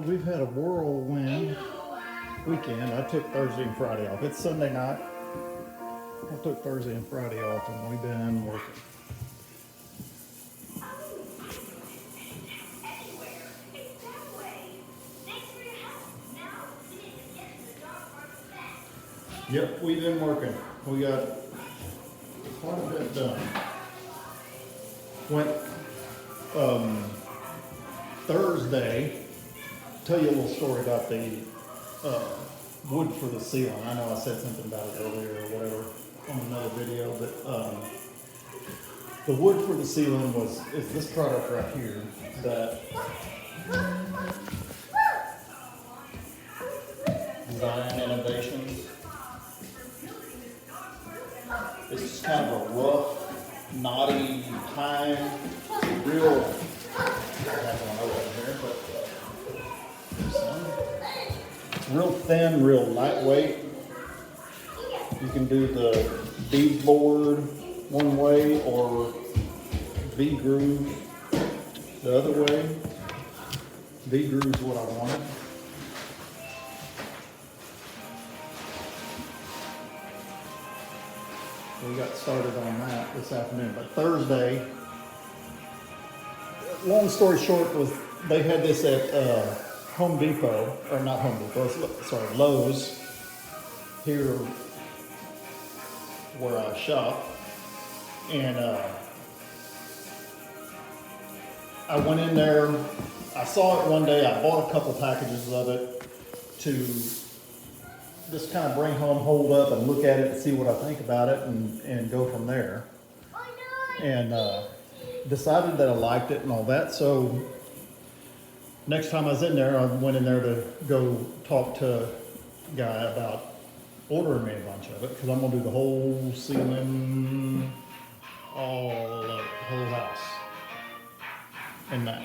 we've had a whirlwind weekend. I took Thursday and Friday off. It's Sunday night. I took Thursday and Friday off, and we've been working. Yep, we've been working. We got quite a bit done. Went Thursday. Tell you a little story about the wood for the ceiling. I know I said something about it earlier or whatever on another video, but the wood for the ceiling is this product right here that Design Innovations. It's just kind of a rough, knotty pine, real. I have one over here, but real thin, real lightweight. You can do the bead board one way or V-groove the other way. V-groove is what I wanted. We got started on that this afternoon, but Thursday, long story short, was they had this at Home Depot, or not Home Depot, sorry, Lowe's, here where I shop, and I went in there, I saw it one day, I bought a couple packages of it to just kind of bring home, hold up, and look at it and see what I think about it, and go from there. And decided that I liked it and all that. So next time I was in there, I went in there to go talk to a guy about ordering me a bunch of it, because I'm gonna do the whole ceiling, all of it, the whole house, and that.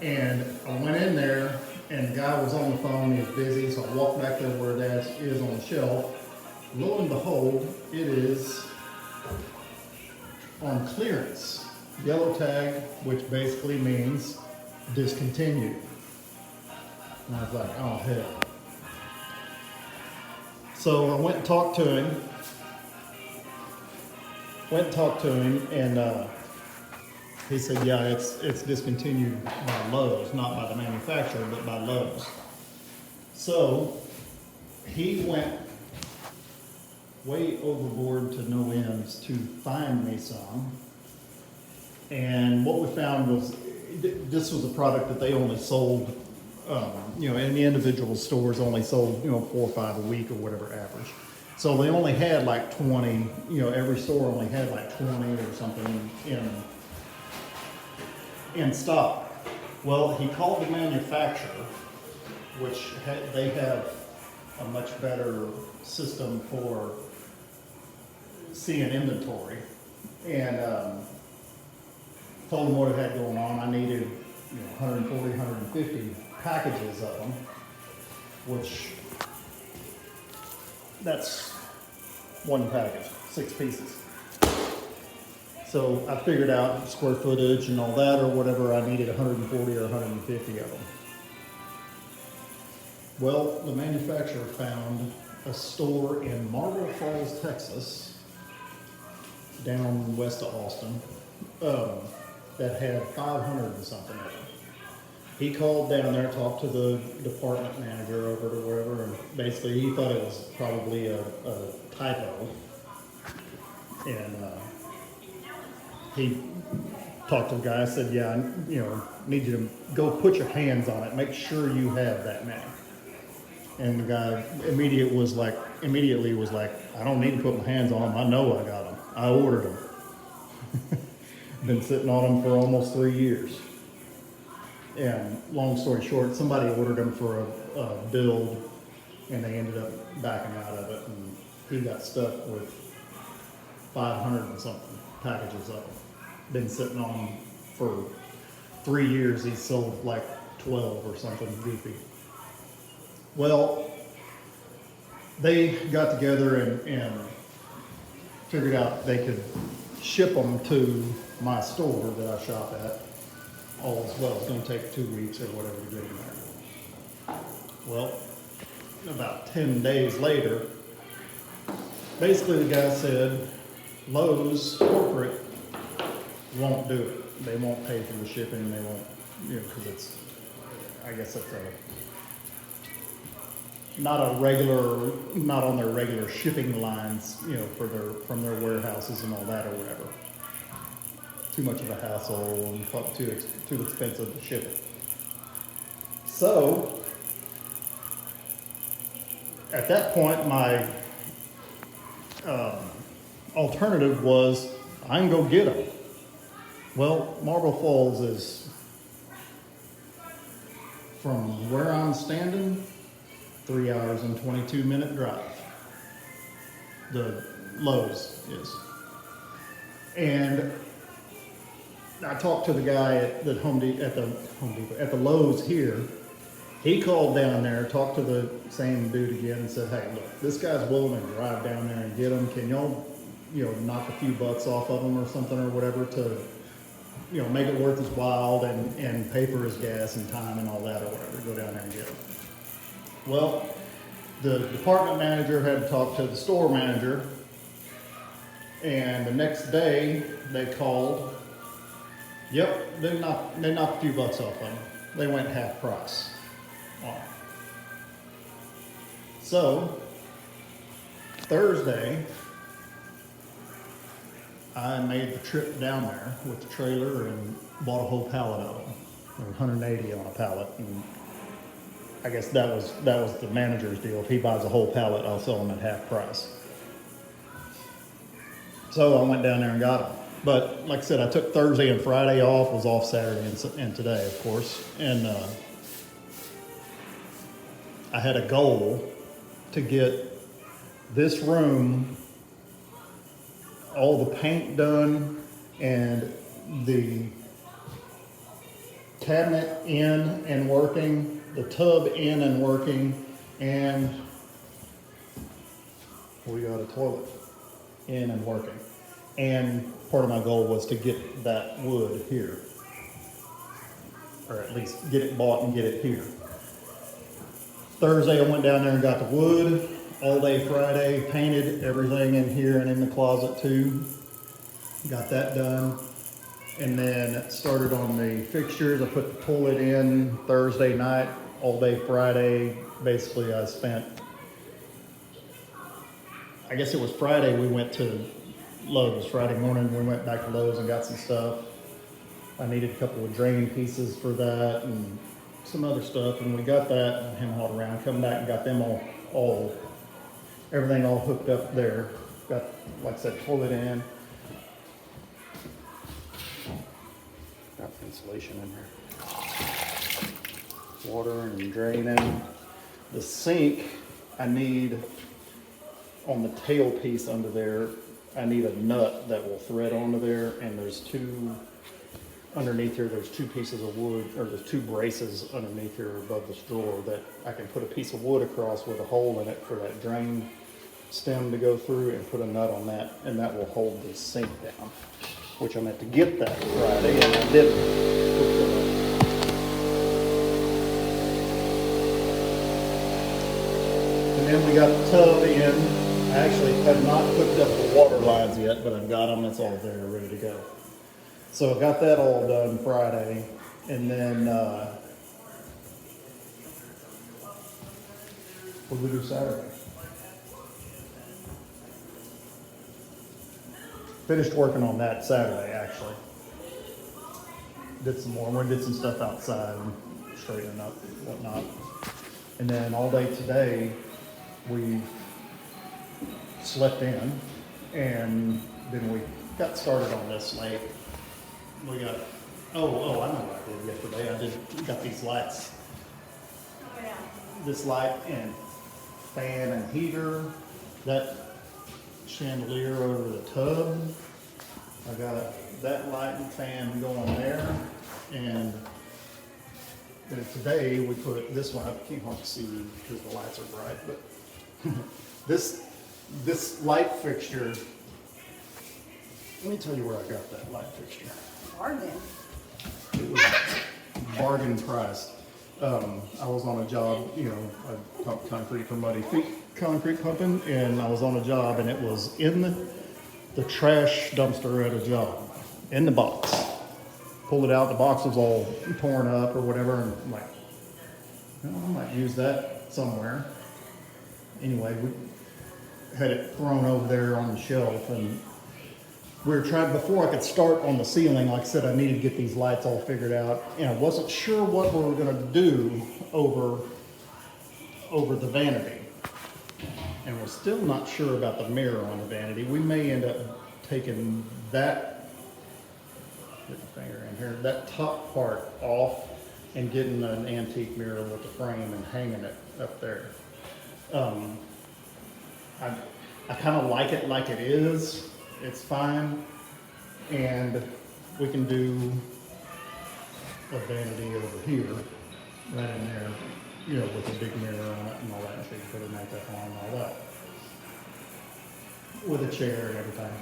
And I went in there, and the guy was on the phone, he was busy, so I walked back there where that is on the shelf. Lo and behold, it is on clearance. Yellow tag, which basically means discontinued. And I was like, oh hell. So I went and talked to him. And he said, yeah, it's discontinued by Lowe's, not by the manufacturer, but by Lowe's. So he went way overboard to no ends to find me some. And what we found was, this was a product that they only sold, in the individual stores only sold, 4 or 5 a week or whatever average. So they only had like 20, every store only had like 20 or something in stock. Well, he called the manufacturer, which they have a much better system for seeing inventory, and told him what it had going on. I needed 140, 150 packages of them, which that's one package, 6 pieces. So I figured out square footage and all that or whatever. I needed 140 or 150 of them. Well, the manufacturer found a store in Marble Falls, Texas, down west of Austin, that had 500 and something of them. He called down there, talked to the department manager over to wherever, and basically he thought it was probably a typo. And he talked to the guy, said, yeah, I need you to go put your hands on it, make sure you have that many. And the guy immediately was like, I don't need to put my hands on them, I know I got them, I ordered them. Been sitting on them for almost 3 years. And long story short, somebody ordered them for a build, and they ended up backing out of it, and he got stuck with 500 and something packages of them. Been sitting on them for 3 years. He sold like 12 or something goofy. Well, they got together and figured out they could ship them to my store that I shop at, all as well. It's gonna take 2 weeks or whatever to get them there. Well, about 10 days later, basically the guy said, Lowe's corporate won't do it. They won't pay for the shipping, they won't, because it's, I guess it's not on their regular shipping lines, from their warehouses and all that or whatever. Too much of a hassle and too expensive to ship it. So, at that point, my alternative was, I can go get them. Well, Marble Falls is, from where I'm standing, 3 hours and 22-minute drive. The Lowe's is. And I talked to the guy at the at the Lowe's here. He called down there, talked to the same dude again, and said, "Hey, look, this guy's willing to drive down there and get them. Can y'all, knock a few bucks off of them or something or whatever to, make it worth his while and pay for his gas and time and all that or whatever. Go down there and get them." Well, the department manager had to talk to the store manager, and the next day they called. Yep, they knocked a few bucks off of them. They went half price off. So, Thursday, I made the trip down there with the trailer and bought a whole pallet of them. There were 180 on a pallet, and I guess that was the manager's deal. If he buys a whole pallet, I'll sell them at half price. So I went down there and got them. But like I said, I took Thursday and Friday off, was off Saturday and today, of course. And I had a goal to get this room, all the paint done, and the cabinet in and working, the tub in and working, and we got a toilet in and working. And part of my goal was to get that wood here, or at least get it bought and get it here. Thursday I went down there and got the wood. All day Friday, painted everything in here and in the closet too. Got that done. And then started on the fixtures. I put the toilet in Thursday night. All day Friday, basically I spent, I guess it was Friday we went to Lowe's. Friday morning we went back to Lowe's and got some stuff. I needed a couple of draining pieces for that and some other stuff, and we got that and him hauled around. Come back and got them everything all hooked up there. Got, like I said, toilet in. Got insulation in there. Water and draining. The sink, I need on the tail piece under there, I need a nut that will thread onto there, and there's two underneath here, there's two pieces of wood, or there's two braces underneath here above this drawer that I can put a piece of wood across with a hole in it for that drain stem to go through, and put a nut on that, and that will hold the sink down, which I meant to get that Friday, and I didn't. And then we got the tub in. I actually have not hooked up the water lines yet, but I've got them. It's all there, ready to go. So I got that all done Friday, and then what did we do Saturday? Finished working on that Saturday, actually. Did some more. We did some stuff outside and straightening up and whatnot. And then all day today, we slept in, and then we got started on this late. We got, I know what I did yesterday. I got these lights. Oh, yeah. This light and fan and heater, that chandelier over the tub. I got that light and fan going there, and then today we put this one up. You can't hardly see because the lights are bright, but this light fixture. Let me tell you where I got that light fixture. Garden. It was bargain priced. I was on a job, I pumped concrete for Muddy Feet concrete pumping, and I was on a job, and it was in the trash dumpster at a job, in the box. Pulled it out, the box was all torn up or whatever, and I'm like, well, I might use that somewhere. Anyway, we had it thrown over there on the shelf, and we were trying, before I could start on the ceiling, like I said, I needed to get these lights all figured out, and I wasn't sure what we were gonna do over the vanity. And we're still not sure about the mirror on the vanity. We may end up taking that, get the finger in here, that top part off and getting an antique mirror with the frame and hanging it up there. I kind of like it is. It's fine. And we can do a vanity over here, right in there, with a big mirror on it and all that, so you put a makeup on and all that. With a chair and everything.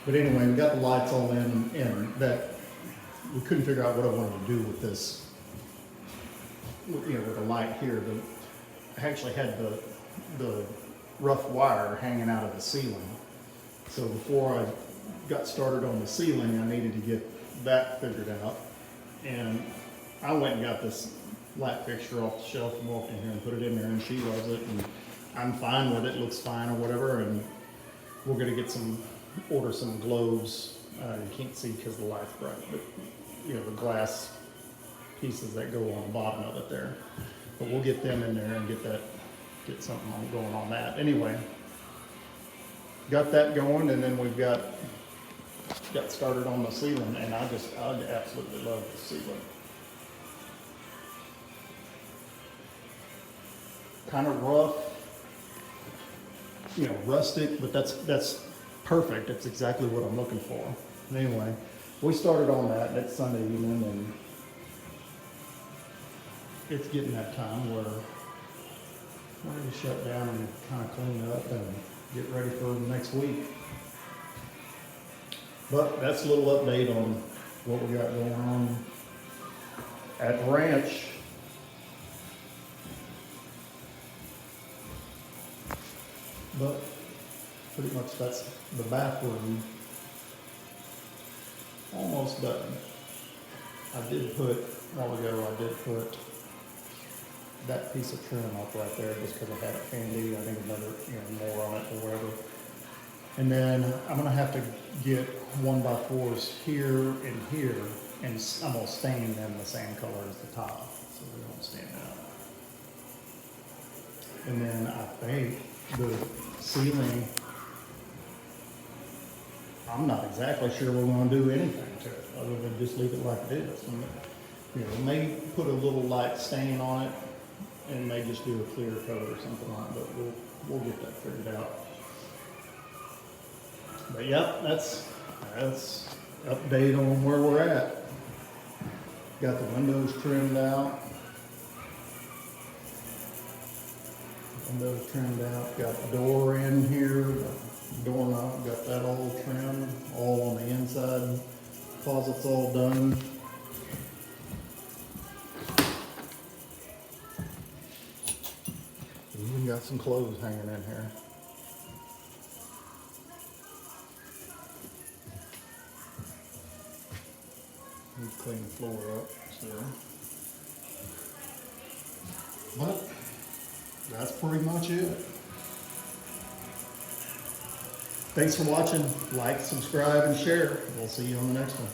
But anyway, we got the lights all in, and that, we couldn't figure out what I wanted to do with this, with the light here. I actually had the rough wire hanging out of the ceiling. So before I got started on the ceiling, I needed to get that figured out. And I went and got this light fixture off the shelf and walked in here and put it in there, and she loves it, and I'm fine with it, looks fine or whatever. And we're gonna order some globes. You can't see because the light's bright, but the glass pieces that go on the bottom of it there. But we'll get them in there and get something going on that. Anyway, got that going, and then we've got started on the ceiling, and I absolutely love the ceiling. Kind of rough, rustic, but that's perfect. That's exactly what I'm looking for. Anyway, we started on that. It's Sunday evening, and it's getting that time where we're ready to shut down and kind of clean up and get ready for the next week. But that's a little update on what we got going on at the ranch. But pretty much that's the bathroom almost done. I did put that piece of trim up right there just because I had it handy. I think another, more on it or whatever. And then I'm gonna have to get 1x4s here and here, and I'm gonna stain them the same color as the top, so they don't stand out. And then I think the ceiling, I'm not exactly sure we're gonna do anything to it other than just leave it like it is. And, may put a little light stain on it, and may just do a clear coat or something like that, but we'll get that figured out. But yeah, that's update on where we're at. Got the windows trimmed out. Got the door in here, the doorknob, got that all trimmed, all on the inside. Closet's all done. Even got some clothes hanging in here. Need to clean the floor up still. But that's pretty much it. Thanks for watching. Like, subscribe, and share. We'll see you on the next one.